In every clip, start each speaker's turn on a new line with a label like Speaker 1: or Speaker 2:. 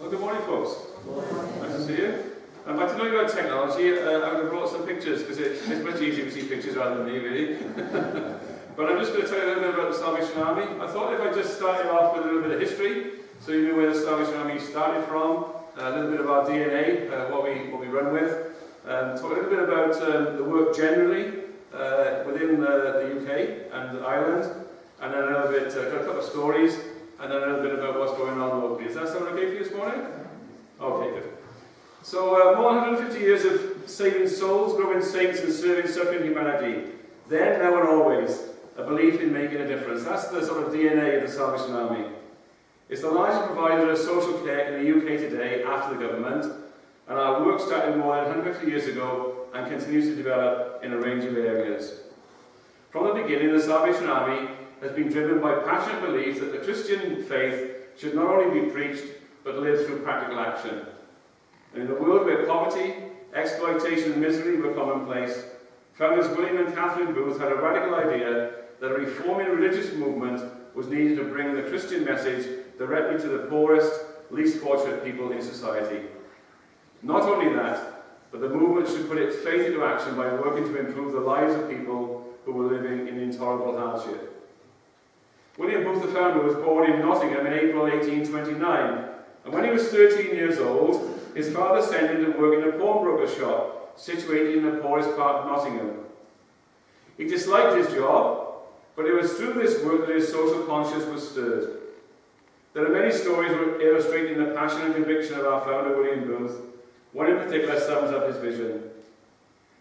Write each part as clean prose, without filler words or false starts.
Speaker 1: Well, good morning, folks. Nice to see you. I'd like to know you about technology. I would have brought some pictures because it's much easier to see pictures rather than me, really. But I'm just going to tell you a little bit about the Salvation Army. I thought if I just started off with a little bit of history, so you knew where the Salvation Army started from, a little bit of our DNA, what we run with, talk a little bit about the work generally within the UK and Ireland, and then a little bit, got a couple of stories, and then a little bit about what's going on locally. Does that sound okay for you this morning? Okay, good. So, more than 150 years of saving souls, growing saints, and serving suffering humanity. Then, now, and always, a belief in making a difference. That's the sort of DNA of the Salvation Army. It's the largest provider of social care in the UK today after the government, and our work started more than 150 years ago and continues to develop in a range of areas. From the beginning, the Salvation Army has been driven by passionate belief that the Christian faith should not only be preached, but lived through practical action. And in a world where poverty, exploitation and misery were commonplace, founders William and Catherine Booth had a radical idea that a reforming religious movement was needed to bring the Christian message directly to the poorest, least fortunate people in society. Not only that, but the movement should put its faith into action by working to improve the lives of people who were living in intolerable hardship. William Booth, the founder, was born in Nottingham in April 1829, and when he was 13 years old, his father sent him to work in a pawnbroker's shop situated in the poorest part of Nottingham. He disliked his job, but it was through this work that his social conscience was stirred. There are many stories illustrating the passion and conviction of our founder, William Booth. One in particular sums up his vision.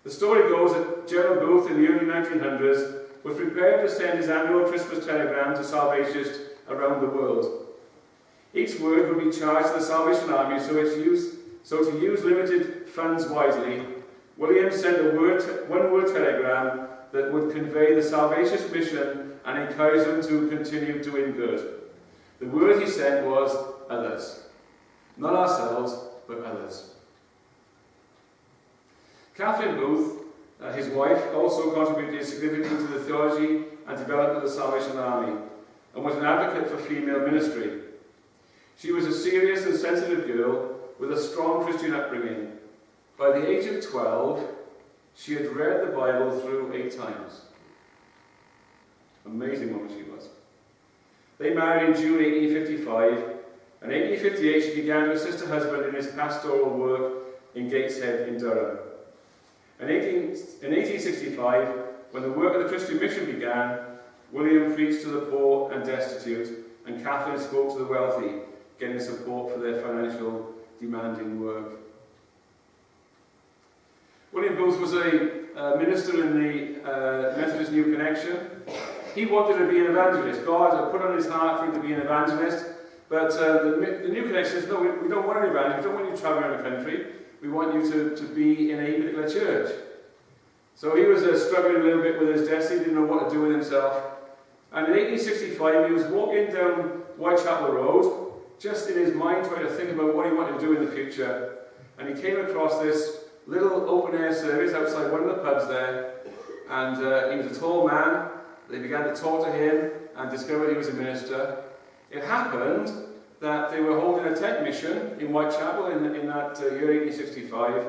Speaker 1: The story goes that General Booth in the early 1900s was prepared to send his annual Christmas telegram to Salvationists around the world. Each word would be charged to the Salvation Army, so to use limited funds wisely, William sent a one-word telegram that would convey the Salvationist mission and encourage them to continue doing good. The word he sent was others. Not ourselves, but others. Catherine Booth, his wife, also contributed significantly to the theology and development of the Salvation Army and was an advocate for female ministry. She was a serious and sensitive girl with a strong Christian upbringing. By the age of 12, she had read the Bible through 8 times. Amazing woman she was. They married in June 1855, and in 1858 she began to assist her husband in his pastoral work in Gateshead in Durham. In 1865, when the work of the Christian mission began, William preached to the poor and destitute, and Catherine spoke to the wealthy, getting support for their financial demanding work. William Booth was a minister in the Methodist New Connection. He wanted to be an evangelist. God had put on his heart for him to be an evangelist, but the New Connection says, no, we don't want an evangelist, we don't want you traveling around the country. We want you to be in a particular church. So he was struggling a little bit with his destiny, didn't know what to do with himself. And in 1865, he was walking down Whitechapel Road, just in his mind trying to think about what he wanted to do in the future. And he came across this little open-air service outside one of the pubs there. And he was a tall man. They began to talk to him and discovered he was a minister. It happened that they were holding a tent mission in Whitechapel in that year 1865.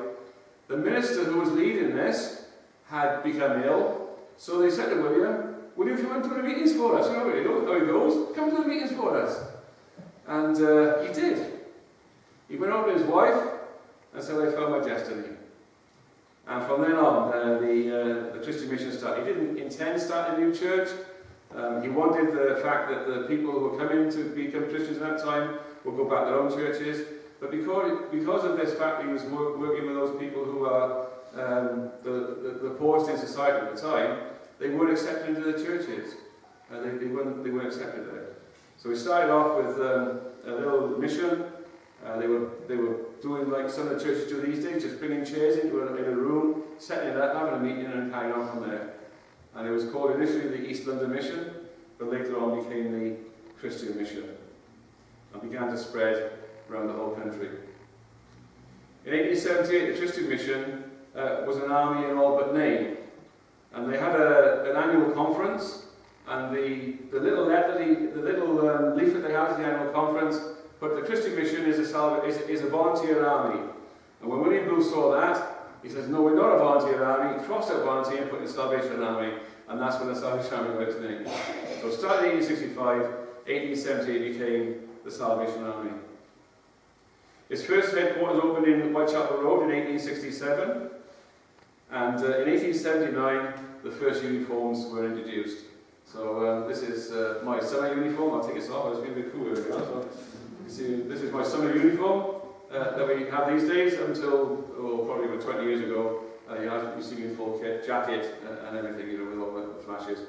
Speaker 1: The minister who was leading this had become ill, so they said to William, "Will you come to the meetings for us?" You know how he goes, "Come to the meetings for us." And he did. He went over to his wife and said, "I found my destiny." And from then on, the Christian mission started. He didn't intend to start a new church. He wanted the fact that the people who were coming to become Christians at that time would go back to their own churches. But because of this fact, he was working with those people who are the poorest in society at the time. They weren't accepted into the churches. They weren't accepted there. So we started off with a little mission. They were doing like some of the churches do these days, just bringing chairs into a room, setting it up, having a meeting, and carrying on from there. And it was called initially the East London Mission, but later on became the Christian Mission, and began to spread around the whole country. In 1878, the Christian Mission was an army in all but name, and they had an annual conference. And the little leaflet they had at the annual conference But the Christian mission is a volunteer army. And when William Booth saw that, he says, no, we're not a volunteer army. He crossed out volunteer and put in Salvation Army. And that's when the Salvation Army got its name. So it started in 1865, 1878 became the Salvation Army. Its first headquarters opened in Whitechapel Road in 1867. And in 1879, the first uniforms were introduced. So this is my summer uniform. I'll take this off. I was being a bit cool earlier. So you see, this is my summer uniform that we have these days until probably about 20 years ago. You see me in full kit, jacket and everything, you know, with all the flashes.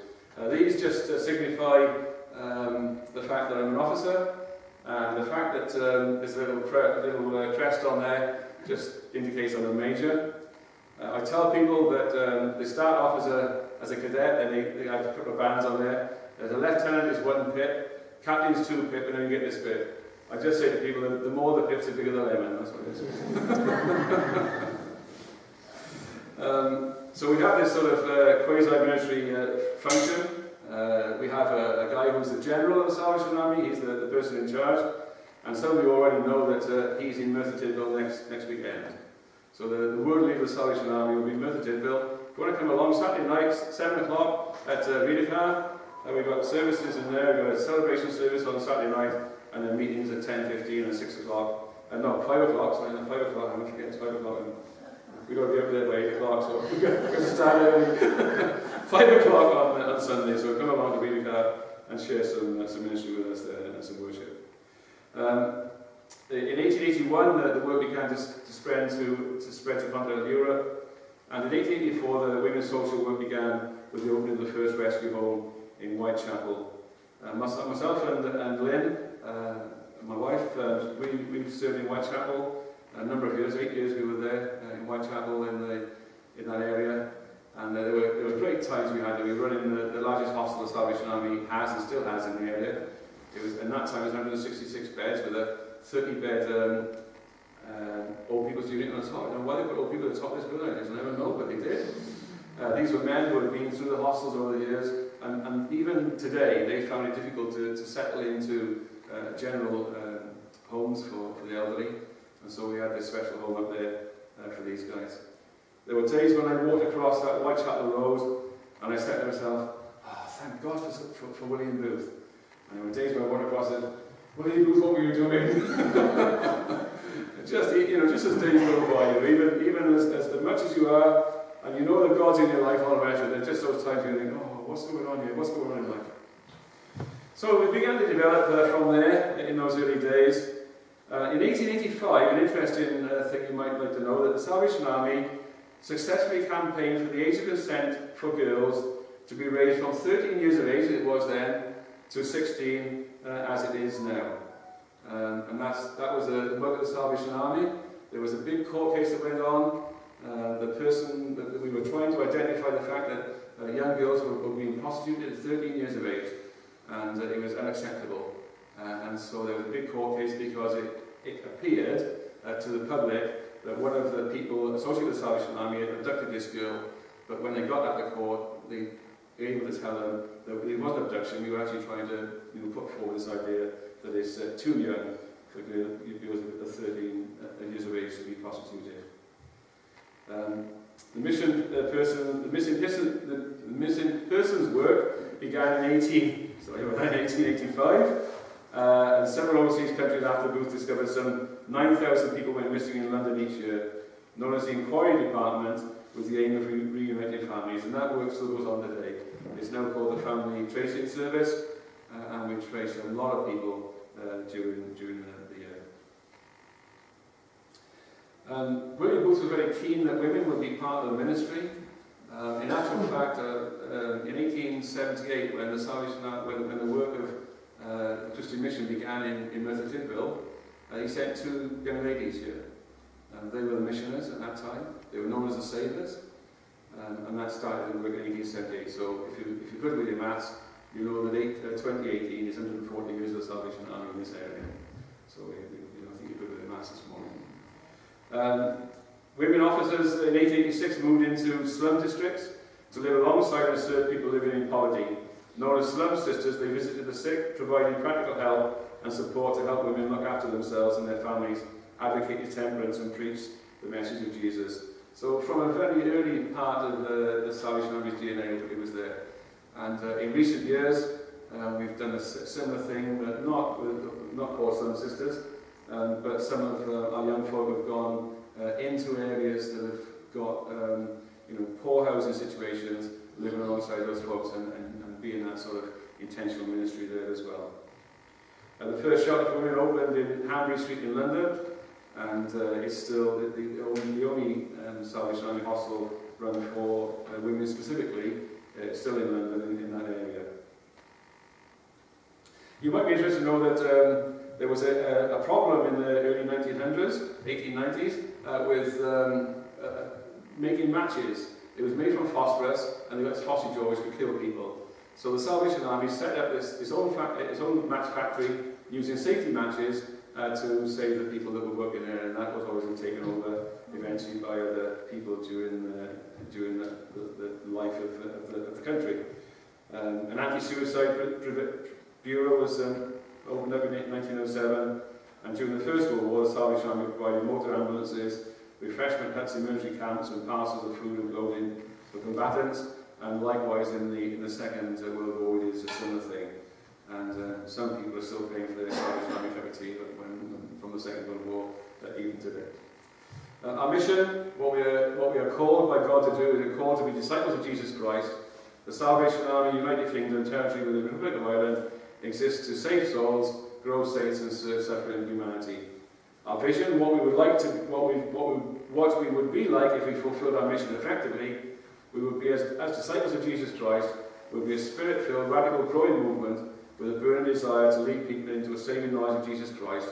Speaker 1: These just signify the fact that I'm an officer, and the fact that there's a little crest on there just indicates I'm a major. I tell people that they start off as a cadet, and they have a couple of bands on there. There's a lieutenant is 1 pip, captain's 2 pip, and then you get this bit. I just say to people that the more the pips, the bigger the lemon. That's what it is. So we have this sort of quasi-military function. We have a guy who's the general of the Salvation Army. He's the person in charge. And some of you already know that he's in Merthyr Tydfil next weekend. So the world leader of the Salvation Army will be in Merthyr Tydfil. If you want to come along Saturday night, 7 o'clock at Riedecar. We've got services in there. We've got a celebration service on Saturday night, and then meetings at 10:15 and 6 o'clock. No, 5 o'clock, sorry, 5 o'clock. I'm forgetting it's 5 o'clock. We've got to be up there by 8 o'clock, so we've got to start early. 5 o'clock on Sunday, so come along to Riedecar and share some ministry with us there and some worship. In 1881, the work began to spread to continental Europe, and in 1884, the women's social work began with the opening of the first rescue home in Whitechapel. Myself and Lynn, my wife, we served in Whitechapel a number of years, 8 years we were there in Whitechapel in that area, and there were great times we had. We were running the largest hostel the Salvation Army has and still has in the area. It was, in that time, it was 166 beds with a 30-bed old people's unit on the top. I don't know why they put old people at the top of this building. I just never know, but they did. These were men who had been through the hostels over the years, and even today they found it difficult to settle into general homes for the elderly, and so we had this special home up there for these guys. There were days when I walked across that Whitechapel Road and I said to myself, thank God for William Booth. And there were days when I walked across it, William Booth, what were you doing? just as days go by, even as much as you are, and you know that God's in your life all the rest of it, there's just those times you think, oh, what's going on here? What's going on in life? So we began to develop from there in those early days. In 1885, an interesting thing you might like to know, that the Salvation Army successfully campaigned for the age of consent for girls to be raised from 13 years of age, as it was then, to 16 as it is now. And that was the work of the Salvation Army. There was a big court case that went on. The person that we were trying to identify the fact that young girls were being prostituted at 13 years of age, and it was unacceptable. And so there was a big court case because it appeared to the public that one of the people associated with the Salvation Army had abducted this girl, but when they got at the court, they were able to tell them that it wasn't abduction. We were actually trying to put forward this idea that it's too young for girls of 13 years of age to be prostituted. The missing persons work began in 1885, and several overseas countries after Booth discovered some 9,000 people went missing in London each year, known as the Inquiry Department, with the aim of reuniting families, and that work still goes on today. It's now called the Family Tracing Service, and we trace a lot of people during the year. William Booth was very keen that women would be part of the ministry. In actual fact, in 1878, when the Salvation Army, when the work of the Christian mission began in Merthyr Tydfil, he sent 2 young ladies here. They were the missioners at that time. They were known as the Saviours, and that started in 1878. So if you're good with your maths, you know that 2018 is 140 years of the Salvation Army in this area. So I think you're good with your maths this morning. Women officers in 1886 moved into slum districts to live alongside and serve people living in poverty. Known as Slum Sisters, they visited the sick, providing practical help and support to help women look after themselves and their families, advocated temperance and preached the message of Jesus. So from a very early part of the Salvation Army's DNA, it was there. And in recent years, we've done a similar thing, but not called Slum Sisters, but some of our young folk have gone into areas that have got poor housing situations, living alongside those folks and being that sort of intentional ministry there as well. The first shelter for women opened in Hanbury Street in London, and it's still the only Salvation Army hostel run for women specifically, still in London, in that area. You might be interested to know that there was a problem in the early 1890s, with making matches. It was made from phosphorus, and they got phosphy jaw which could kill people. So the Salvation Army set up its own match factory using safety matches to save the people that were working there, and that was always taken over eventually by other people during the life of the country. An anti-suicide bureau was opened up in 1907, and during the First World War, the Salvation Army provided motor ambulances, refreshment huts in military camps, and parcels of food and clothing for combatants. And likewise, in the Second World War, we did a similar thing. And some people are still paying for their Salvation Army cup of tea from the Second World War, even today. Our mission, what we are called by God to do, we are called to be disciples of Jesus Christ. The Salvation Army, United Kingdom, territory within the Republic of Ireland, exists to save souls, grow saints, and serve suffering humanity. Our vision, what we would be like if we fulfilled our mission effectively, we would be as disciples of Jesus Christ, we would be a spirit-filled, radical, growing movement with a burning desire to lead people into a saving knowledge of Jesus Christ,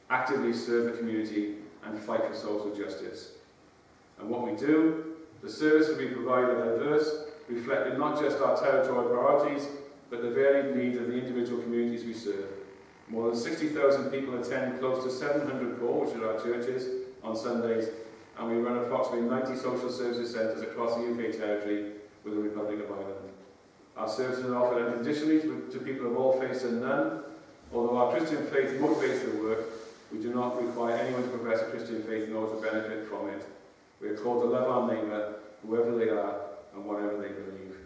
Speaker 1: actively serve the community, and fight for social justice. And what we do, the services we provide are diverse, reflecting not just our territorial priorities, but the varied needs of the individual communities we serve. More than 60,000 people attend close to 700 core, which are our churches, on Sundays, and we run approximately 90 social services centres across the UK territory with the Republic of Ireland. Our services are offered unconditionally to people of all faiths and none. Although our Christian faith motivates the work, we do not require anyone to profess a Christian faith in order to benefit from it. We are called to love our neighbour, whoever they are and whatever they believe.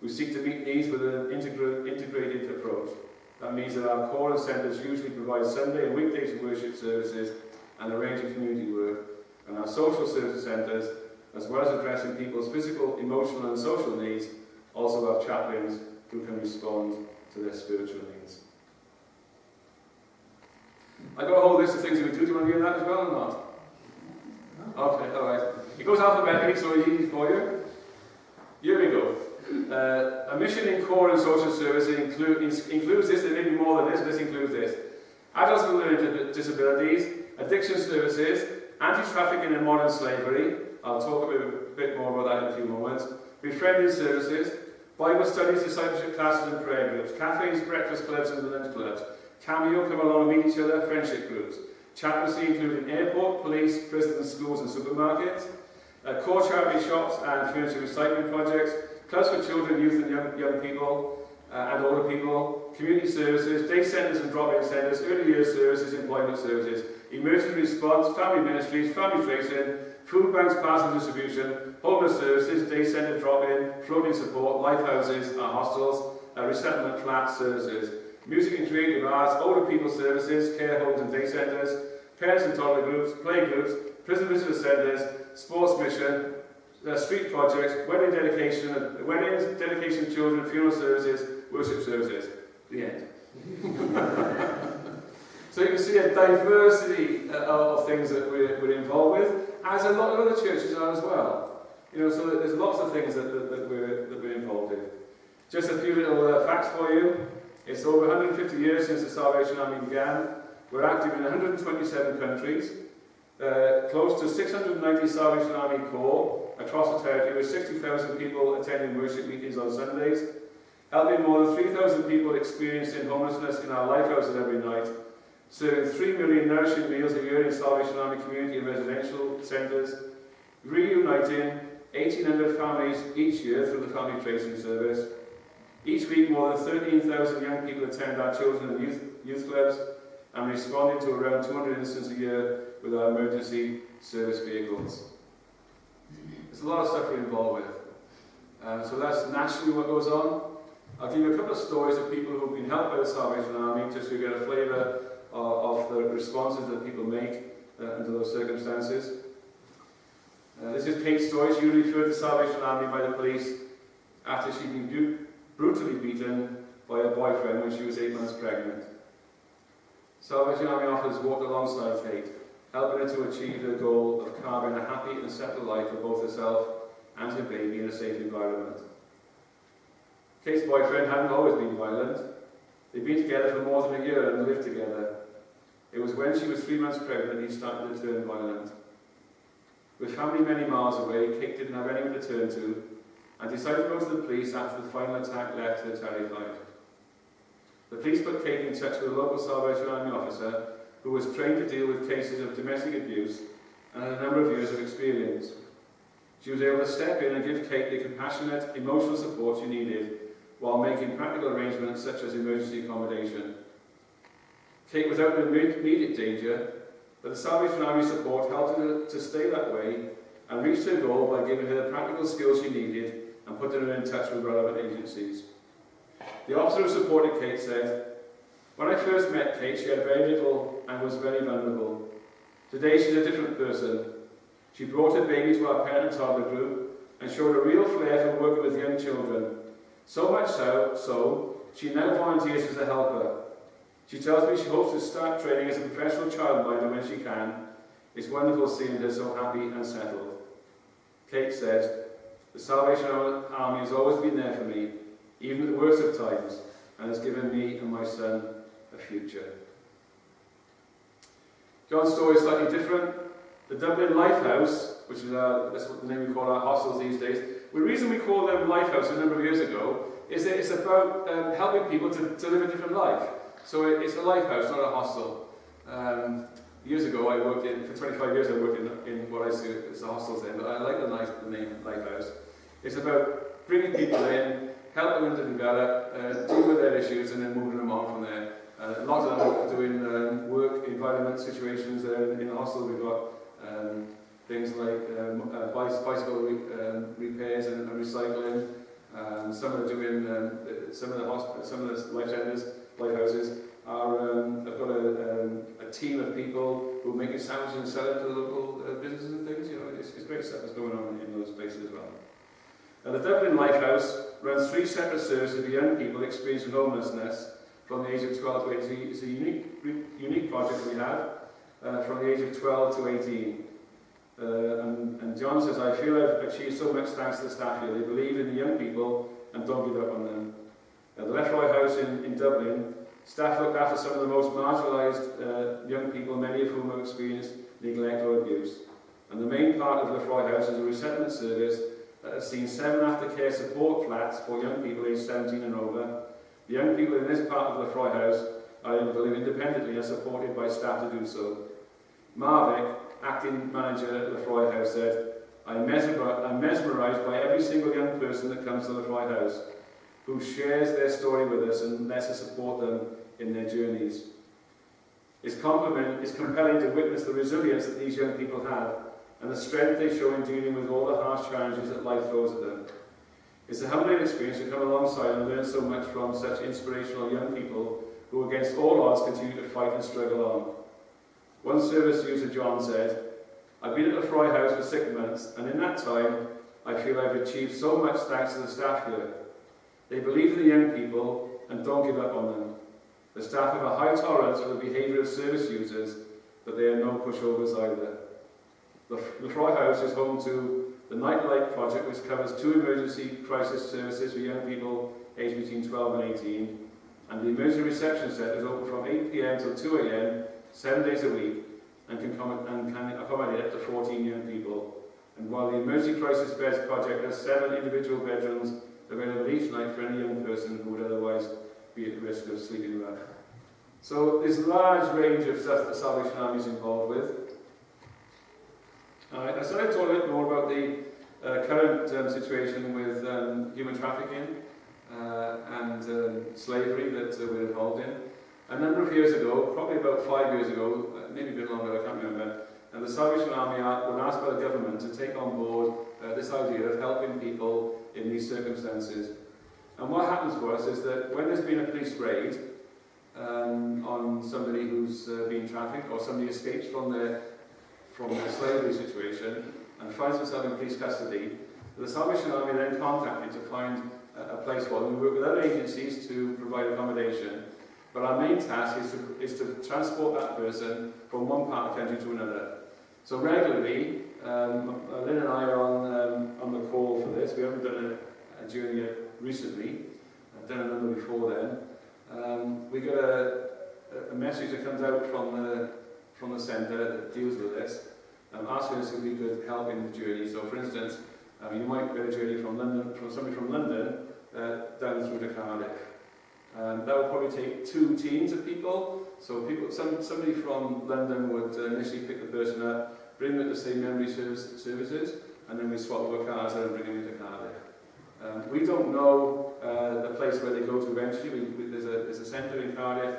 Speaker 1: We seek to meet needs with an integrated approach. That means that our core and centres usually provide Sunday and weekdays worship services and a range of community work, and our social service centres, as well as addressing people's physical, emotional and social needs, also have chaplains who can respond to their spiritual needs. I've got a whole list of things that we do. Do you want to hear that as well or not? Okay, alright. It goes alphabetically, so it's easy for you. Here we go. A mission in core and social service includes this, there may be more than this, but this includes this. Adults with learning disabilities, addiction services, anti-trafficking and modern slavery, I'll talk a bit more about that in a few moments, befriending services, Bible studies, discipleship classes and prayer groups, cafes, breakfast clubs and lunch clubs, Cameo, come along and meet each other, friendship groups, chaplaincy including airport, police, prisons, schools and supermarkets, core charity shops and furniture recycling projects, clubs for children, youth and young people and older people, community services, day centres and drop-in centres, early years services, employment services, emergency response, family ministries, family tracing, food banks, parcel distribution, homeless services, day centre drop-in, floating support, life houses, hostels, resettlement flat services, music and creative arts, older people services, care homes and day centres, parents and toddler groups, play groups, prison visitor centres, sports mission, street projects, weddings, dedication of children, funeral services, worship services. The end. So you can see a diversity of things that we're involved with, as a lot of other churches are as well. So there's lots of things that we're involved in. Just a few little facts for you. It's over 150 years since the Salvation Army began. We're active in 127 countries. Close to 690 Salvation Army Corps across the territory, with 60,000 people attending worship meetings on Sundays, helping more than 3,000 people experiencing homelessness in our life houses every night, serving 3 million nourishing meals a year in Salvation Army community and residential centres, reuniting 1,800 families each year through the family tracing service, Each week, more than 13,000 young people attend our children and youth clubs, and responding to around 200 incidents a year with our emergency service vehicles. There's a lot of stuff we're involved with. So that's nationally what goes on. I'll give you a couple of stories of people who've been helped by the Salvation Army, just to get a flavour of the responses that people make under those circumstances. This is Kate's story. She was referred to the Salvation Army by the police after she'd been brutally beaten by her boyfriend when she was 8 months pregnant. Salvation Army officers walked alongside Kate, helping her to achieve her goal of carving a happy and settled life for both herself and her baby in a safe environment. Kate's boyfriend hadn't always been violent. They'd been together for more than a year and lived together. It was when she was 3 months pregnant that he started to turn violent. With family many miles away, Kate didn't have anyone to turn to, and decided to go to the police after the final attack left her terrified. The police put Kate in touch with a local Salvation Army officer who was trained to deal with cases of domestic abuse and had a number of years of experience. She was able to step in and give Kate the compassionate, emotional support she needed while making practical arrangements such as emergency accommodation. Kate was out in immediate danger, but the Salvation Army support helped her to stay that way and reached her goal by giving her the practical skills she needed and putting her in touch with relevant agencies. The officer who supported Kate said, "When I first met Kate, she had very little and was very vulnerable. Today she's a different person. She brought her baby to our parent and toddler group and showed a real flair for working with young children. So much so, she now volunteers as a helper. She tells me she hopes to start training as a professional childminder when she can. It's wonderful seeing her so happy and settled." Kate said, "The Salvation Army has always been there for me, even at the worst of times, and has given me and my son a future." John's story is slightly different. The Dublin Lifehouse, which is that's what the name we call our hostels these days. The reason we call them Lifehouse a number of years ago is that it's about helping people to live a different life. So it's a lifehouse, not a hostel. Years ago, for 25 years, I worked in what I see as the hostels then, but I like the name Lifehouse. It's about bringing people in, helping them to develop, deal with their issues, and then moving them on from there. A lot of them are doing work environment situations. In the hostel, we've got things like bicycle repairs and recycling. Some of them doing some of the life centres, lighthouses have got a team of people who are making sandwiches and sell it to the local businesses and things. You know, it's great stuff that's going on in those places as well. The Dublin Lifehouse runs 3 separate services for young people experiencing homelessness from the age of 12 to 18. It's a unique project we have from the age of 12 to 18. And John says, "I feel I've achieved so much thanks to the staff here. They believe in the young people and don't give up on them." The Lefroy House in Dublin, staff looked after some of the most marginalised young people, many of whom have experienced neglect or abuse. And the main part of Lefroy House is a resettlement service that has seen 7 aftercare support flats for young people aged 17 and over. The young people in this part of Lefroy House are able to live independently and supported by staff to do so. Marvick, acting manager at Lefroy House, said, I'm mesmerised by every single young person that comes to Lefroy House, who shares their story with us and lets us support them in their journeys. It's compelling to witness the resilience that these young people have and the strength they show in dealing with all the harsh challenges that life throws at them. It's a humbling experience to come alongside and learn so much from such inspirational young people who, against all odds, continue to fight and struggle on. One service user, John, said, I've been at Lefroy House for 6 months, and in that time, I feel I've achieved so much thanks to the staff here. They believe in the young people and don't give up on them. The staff have a high tolerance for the behaviour of service users, but they are no pushovers either. Lefroy House is home to the Nightlight project, which covers 2 emergency crisis services for young people aged between 12 and 18, and the emergency reception centre is open from 8 p.m. till 2 a.m. 7 days a week and can accommodate up to 14 young people. And while the emergency crisis beds project has 7 individual bedrooms available each night for any young person who would otherwise be at risk of sleeping rough. So there's a large range of stuff that the Salvation Army is involved with. I started to talk a bit more about the current situation with human trafficking. and slavery that we're involved in. A number of years ago, probably about 5 years ago, maybe a bit longer, I can't remember, and the Salvation Army were asked by the government to take on board this idea of helping people in these circumstances. And what happens for us is that when there's been a police raid on somebody who's been trafficked, or somebody escapes from their slavery situation and finds himself in police custody, the Salvation Army then contact me to find a place for them. We work with other agencies to provide accommodation, but our main task is to transport that person from one part of the country to another. So regularly, Lynn and I are on the call for this. We haven't done a journey yet recently. I've done a number before then. We get a message that comes out from the centre that deals with this, asking us if we could help in the journey. So, for instance, you might get a journey from somebody from London down through to Cardiff. That would probably take 2 teams of people. So somebody from London would initially pick the person up, bring them to, say, memory services, and then we swap over cars and bring them into Cardiff. We don't know the place where they go to eventually. There's a centre in Cardiff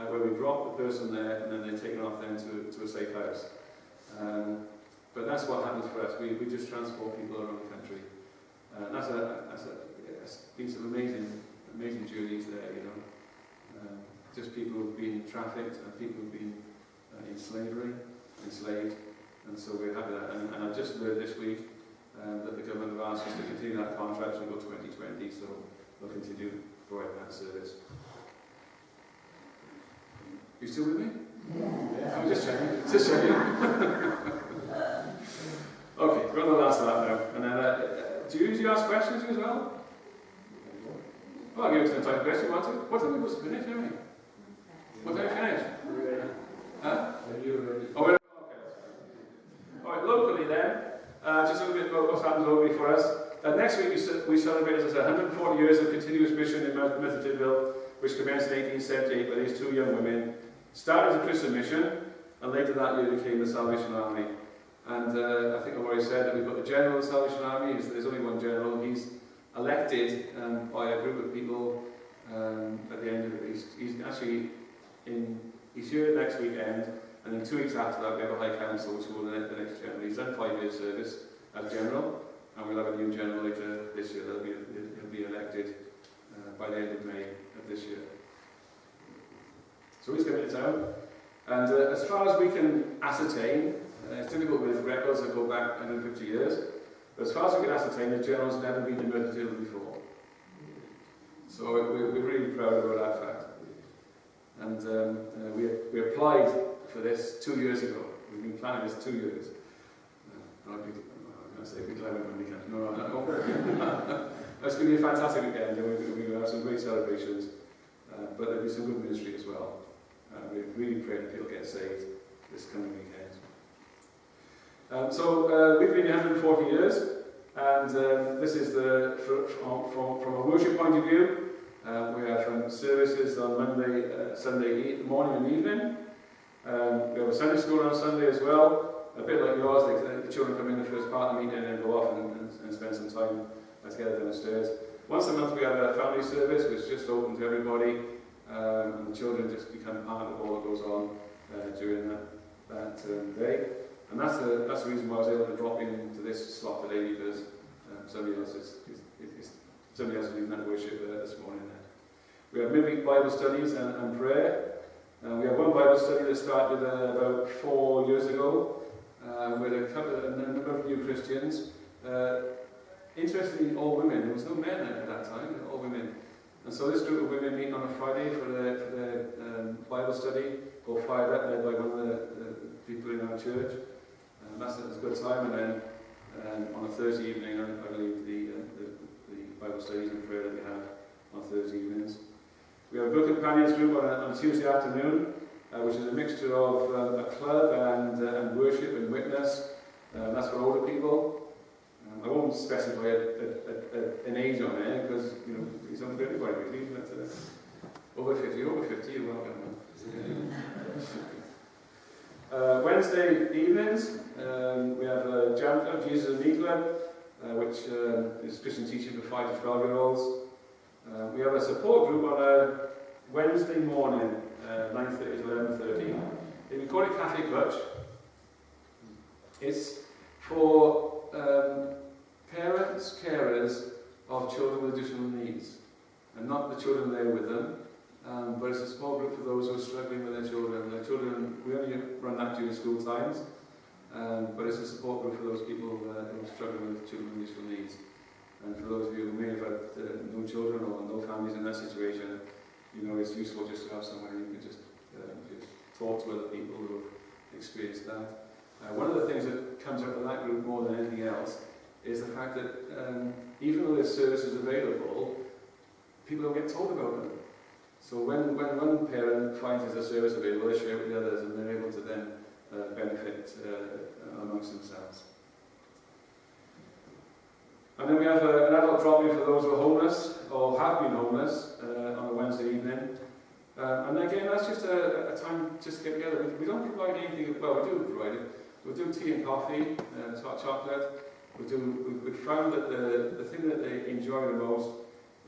Speaker 1: where we drop the person there, and then they're taken off then to a safe house. But that's what happens for us. We just transport people around the country. That's been some amazing journeys there, you know. Just people who've been trafficked and people who've been enslaved, and so we're happy with that. And I've just heard this week that the government have asked us to continue that contract until 2020, so we'll continue to provide that service. You still with me? Yeah. I'm just checking. Okay, we're on the last of that now. And then, do you usually ask questions as well? Well, I'll give you some time for questions. What time are we supposed to finish, haven't we? What time are we finish? Huh? Oh, we're okay. Alright, locally then, just a little bit about what's happened locally for us. Next week we celebrate, as I said, 140 years of continuous mission in Methodville, which commenced in 1878 by these 2 young women. Started as a Christian mission, and later that year became the Salvation Army. And I think I've already said that we've got the General of the Salvation Army. There's only one General. He's elected by a group of people at the end of it. He's here next weekend, and then 2 weeks after that we have a High Council, which will elect the next General. He's done 5 years service as General, and we'll have a new General later this year. He'll be elected by the end of May of this year. So he's coming to town, and as far as we can ascertain, it's difficult with records that go back 150 years, but as far as we can ascertain, the General's never been to Methodville before. So we're really proud about that fact. And we applied for this 2 years ago. We've been planning this 2 years. I'm going to say we clever when we can. No. It's going to be a fantastic weekend, and we're going to have some great celebrations, but there'll be some good ministry as well. We really pray that people get saved this coming weekend. We've been here 140 years, and this is from a worship point of view. We have services on Monday, Sunday morning and evening. We have a Sunday school on Sunday as well, a bit like yours. The children come in the first part of the meeting and then go off and spend some time together downstairs. Once a month we have a family service which is just open to everybody, and the children just become part of all that goes on during that day. And that's the reason why I was able to drop into this slot today, because somebody else has been at worship this morning. We have midweek Bible studies and prayer. We have one Bible study that started about 4 years ago with a number of new Christians. Interestingly, all women. There was no men at that time, all women. And so this group of women meet on a Friday for their Bible study, called Fired Up, led by one of the people in our church. That's a good time. And then on a Thursday evening, I believe the Bible studies and prayer that we have on Thursday evenings. We have a Book Companions group on a Tuesday afternoon, which is a mixture of a club and worship and witness. That's for older people. I won't specify an age on there, because it's open to everybody really. But over 50, you're welcome. Wednesday evenings, we have Jam Club, Jesus and Me Club, which is Christian teaching for 5 to 12-year-olds. support group on a Wednesday morning, 9:30 to 11:30. We call it Cafe Clutch. It's for parents, carers of children with additional needs, and not the children there with them, but it's a small group for those who are struggling with their children. We only run that during school times, but it's a support group for those people who are struggling with children with additional needs. And for those of you who may have had no children or no families in that situation, you know it's useful just to have somewhere you can just talk to other people who have experienced that. One of the things that comes up with that group more than anything else is the fact that even though there's services available, people don't get told about them. So when one parent finds there's a service available, they share it with the others and they're able to then benefit amongst themselves. And then we have an adult drop-in for those who are homeless or have been homeless on a Wednesday evening. And again, that's just a time just to get together. We don't provide anything, well, we do provide it. We'll do tea and coffee, hot chocolate. We've found that the thing that they enjoy the most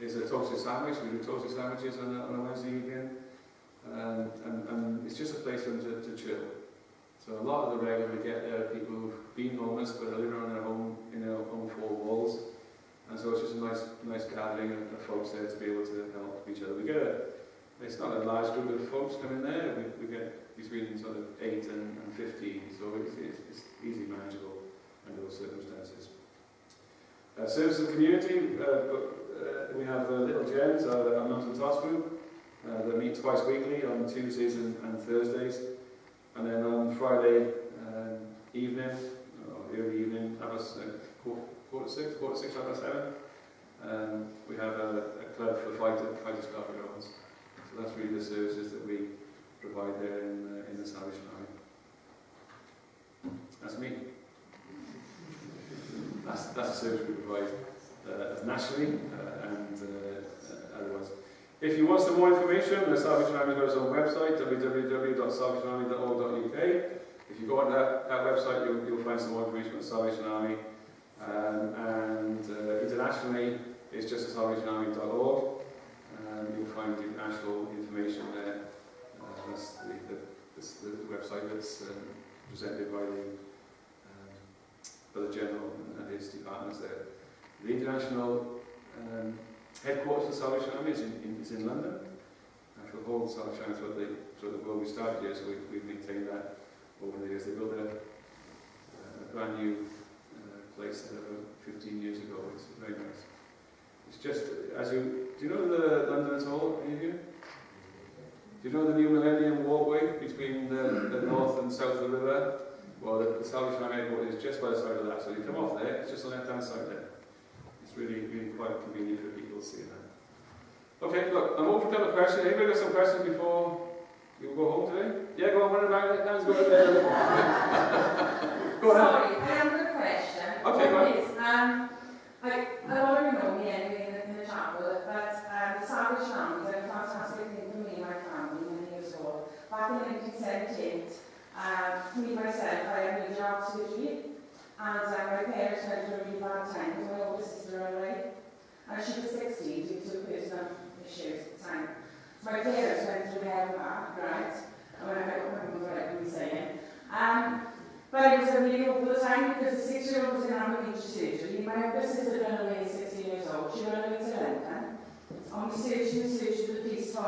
Speaker 1: is a toasted sandwich. We do toasted sandwiches on a Wednesday evening. And it's just a place for them to chill. So a lot of the regular we get there are people who've been homeless but are living on their home in their own four walls. And so it's just a nice gathering of folks there to be able to help each other. It's not a large group of folks coming there. We get between sort of 8 and 15, so it's easily manageable under those circumstances. Service to the community, we have Little Gems, our Mountain Toss group. They meet twice weekly on Tuesdays and Thursdays. And then on Friday evening, or early evening, quarter to six, 7:30, we have a club for fighters club grounds. So that's really the services that we provide there in the Salvation Army. That's me. That's the service we provide nationally and otherwise. If you want some more information, the Salvation Army has its own website, www.salvationarmy.org.uk. If you go on that website, you'll find some more information on the Salvation Army. And internationally, it's just salvationarmy.org. You'll find the actual information there. That's the website that's presented by the General and his departments there. The international headquarters of the Salvation Army is in London. For the whole Salvation Army throughout the world, we started here, so we've maintained that over the years. They built a brand new place there about 15 years ago. It's very nice. It's just, do you know the London at all, any of you? Do you know the new Millennium Walkway between the north and south of the river? Well, the Salvation Army headquarters is just by the side of that, so you come off there, it's just on the left-hand side there. It's really quite convenient for people to see that. Okay, look, I'm open for a couple of questions. Anybody got some questions before you go home today? Yeah, go on, run around, hands go there. Go ahead.
Speaker 2: Sorry, I have a question.
Speaker 1: Okay, go on.
Speaker 2: A lot of you know me anyway in the chapel, but the Salvation Army did a fantastic thing for me and my family many years ago. Back in 1978, me myself, I had major heart surgery, and my parents went through a really bad time because my older sister ran away, and she was 16 due to personal issues at the time. So my parents went through hell and back, right? And when I remember what I was saying. But it was a really awful time because the 6-year-old was in major surgery. My older sister ran away at 16 years old. She ran away to London. And we searched the police for a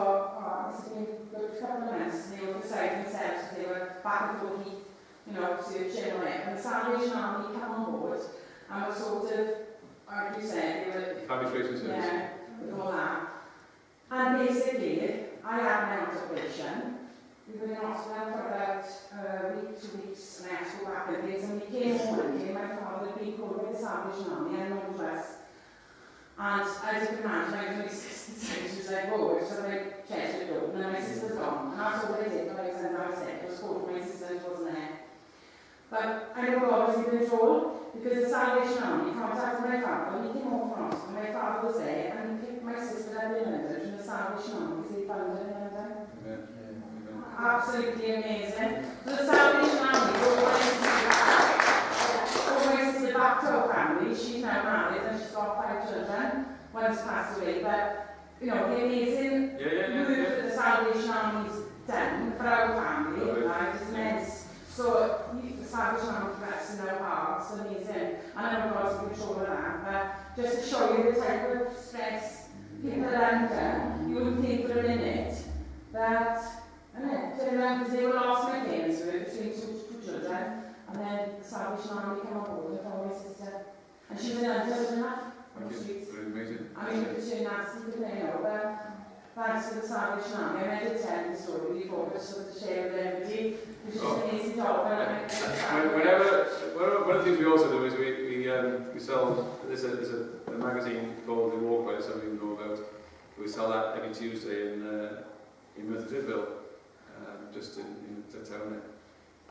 Speaker 2: couple of months. They were beside themselves, they were back and forth, searching on it. And the Salvation Army came on board and were sort of, like you said, they were...
Speaker 1: Arbitration service.
Speaker 2: Yeah, with all that. And basically, I had my operation. We were in hospital for about a week, 2 weeks, and I had to go back and things. And we came home one day, my father had been called by the Salvation Army, and no dress. And as you can imagine, I was only 66, she was like, oh, so my chest was open, and my sister's gone. And that's all I did when I was in I was called for my sister, and she wasn't there. But I know God was in control, because the Salvation Army contacted my father, and he came home from hospital, my father was there, and he picked my sister up in London from the Salvation Army, because he found her in London. Absolutely amazing. So the Salvation Army organized back to her family. She's now married and she's got 5 children. One's passed away, but you know, the amazing work that the Salvation Army's done for our family, right, is immense. So the Salvation Army rests in our hearts, amazing. And I know God's in control of that, but just to show you the type of stress people are under, you wouldn't think for a minute that, turn around because they were lost my parents between two children, and then the Salvation Army came on board and found my sister. And she was in Hunter, on the streets.
Speaker 1: Amazing.
Speaker 2: I mean, it was really nasty to play now, but thanks to the Salvation Army, I meant to tell the story before, but so to share with everybody. It's just an amazing job.
Speaker 1: One of the things we also do is we sell, there's a magazine called The Walkway, some of you know about. We sell that every Tuesday in Murphy-Tidville, just in the town there.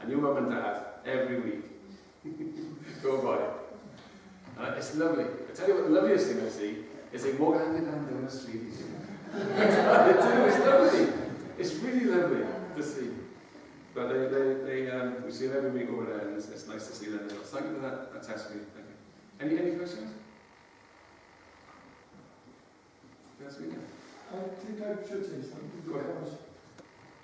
Speaker 1: And your mum and dad, every week, go by. It's lovely. I tell you what, the loveliest thing I see is they walk hand in hand down the street. They do, it's lovely. It's really lovely to see. But we see them every week over there, and it's nice to see them. So thank you for that testimony. Thank you. Any questions? Yes, we can.
Speaker 3: I think I should say something because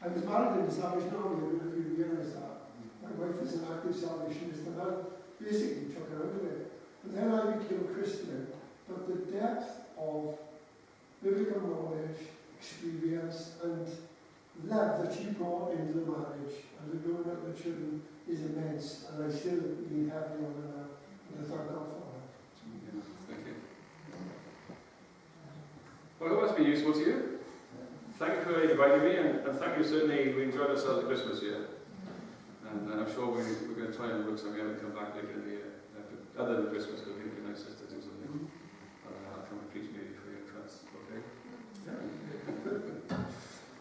Speaker 3: I was married in the Salvation Army. I don't know if you realise that. My wife was an active Salvationist, and I basically took her out of it. But then I became a Christian. But the depth of biblical knowledge, experience, and love that she brought into the marriage and the growing up of the children is immense, and I still lean heavily on her, and I thank God for her.
Speaker 1: Thank you. Well, I hope that's been useful to you. Thank you for inviting me, and thank you. Certainly, we enjoyed ourselves at Christmas here, and I'm sure we're going to try and work something out and come back later in the year. Other than Christmas, because it'd be nice just to do something. I'll come and preach maybe for you if that's okay.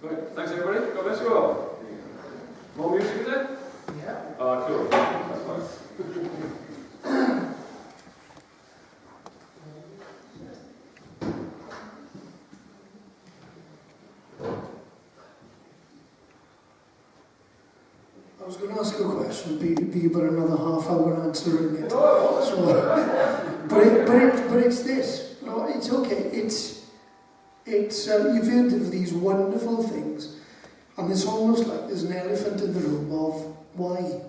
Speaker 1: Right, thanks everybody. God bless you all. More music, is there?
Speaker 3: Yeah.
Speaker 1: Cool. That's fine.
Speaker 3: I was going to ask you a question, be about another half hour answering it. But it's this. No, it's okay. It's you've heard of these wonderful things, and it's almost like there's an elephant in the room of why.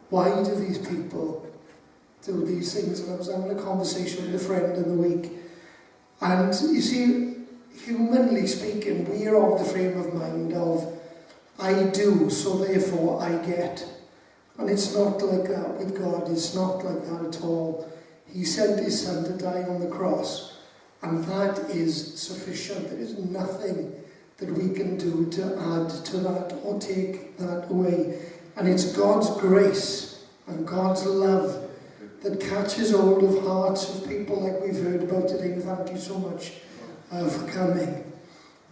Speaker 3: Why do these people do these things? And I was having a conversation with a friend in the week, and you see, humanly speaking, we are of the frame of mind of I do, so therefore I get. And it's not like that with God. It's not like that at all. He sent his son to die on the cross, and that is sufficient. There is nothing that we can do to add to that or take that away. And it's God's grace and God's love that catches hold of hearts of people like we've heard about today. Thank you so much for coming.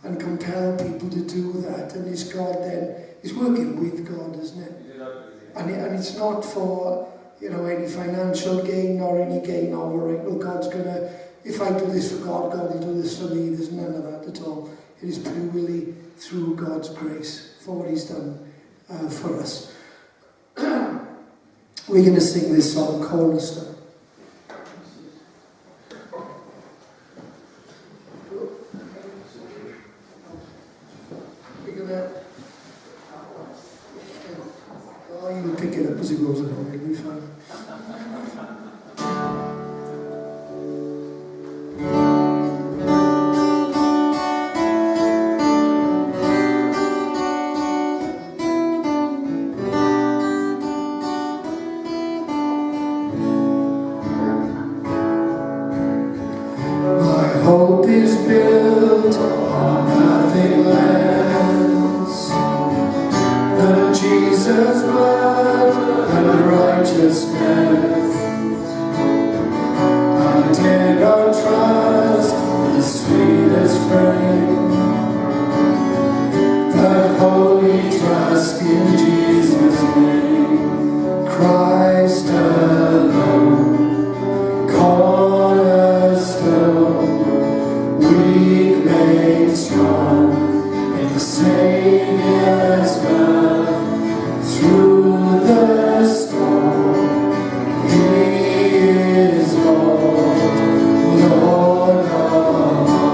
Speaker 3: And compel people to do that. And it's God then, he's working with God, isn't it? And it's not for, any financial gain or any gain over it. Well, God's going to, if I do this for God, God will do this for me. There's none of that at all. It is purely through God's grace for what he's done for us. We're going to sing this song, Cornerstone. You pick it up as it goes along, it'll be fine. My hope is built on nothing less than Jesus' blood and righteousness. I dare not trust the sweetest frame, that holy trust in Jesus' name. Christ alone, cornerstone, weak made strong in the Savior's love. Through the storm, He is Lord, Lord of all.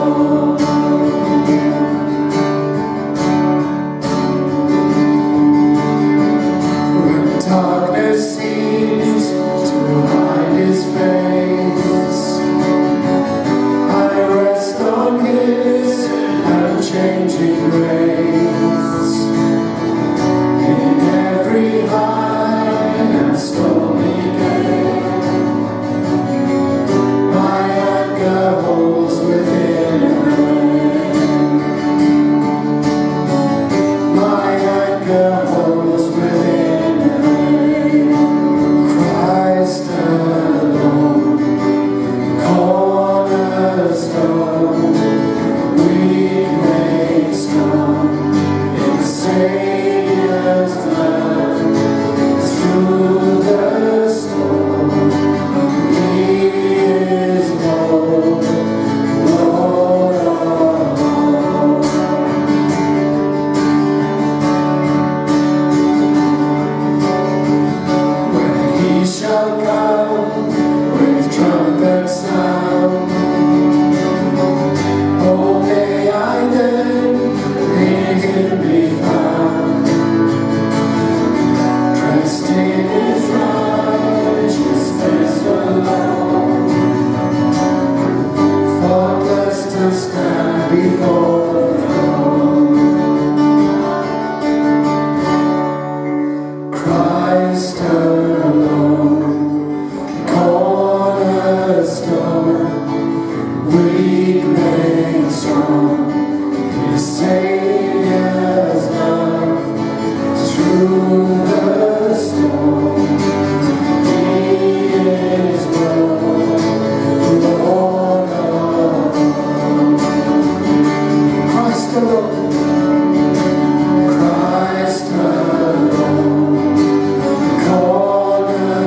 Speaker 3: stand before the throne. Christ alone, cornerstone, weak made strong, the Saviour's love through the storm. He is Lord, Lord of all. Christ alone, Christ alone,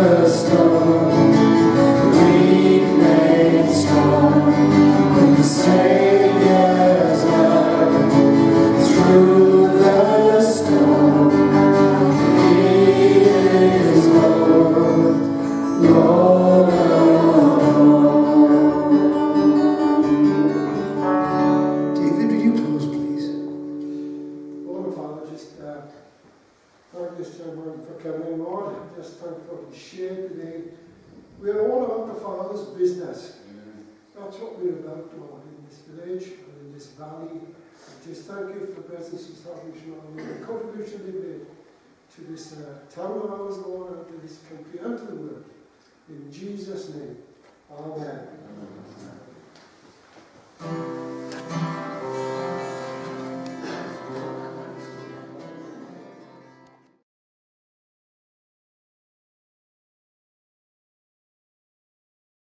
Speaker 3: cornerstone, weak made strong, when the Saviour's love through the storm. He is Lord, Lord of all. David, would you close, please?
Speaker 4: Lord Father, just thank this gentleman for coming, Lord. Just thank you for his share today. We're all about the Father's business. That's what we're about, Lord, in this village and in this valley. And just thank you for the presence of Salvation Army and the contribution they made to this town of ours, Lord, and to this country and to the world. In Jesus' name, Amen.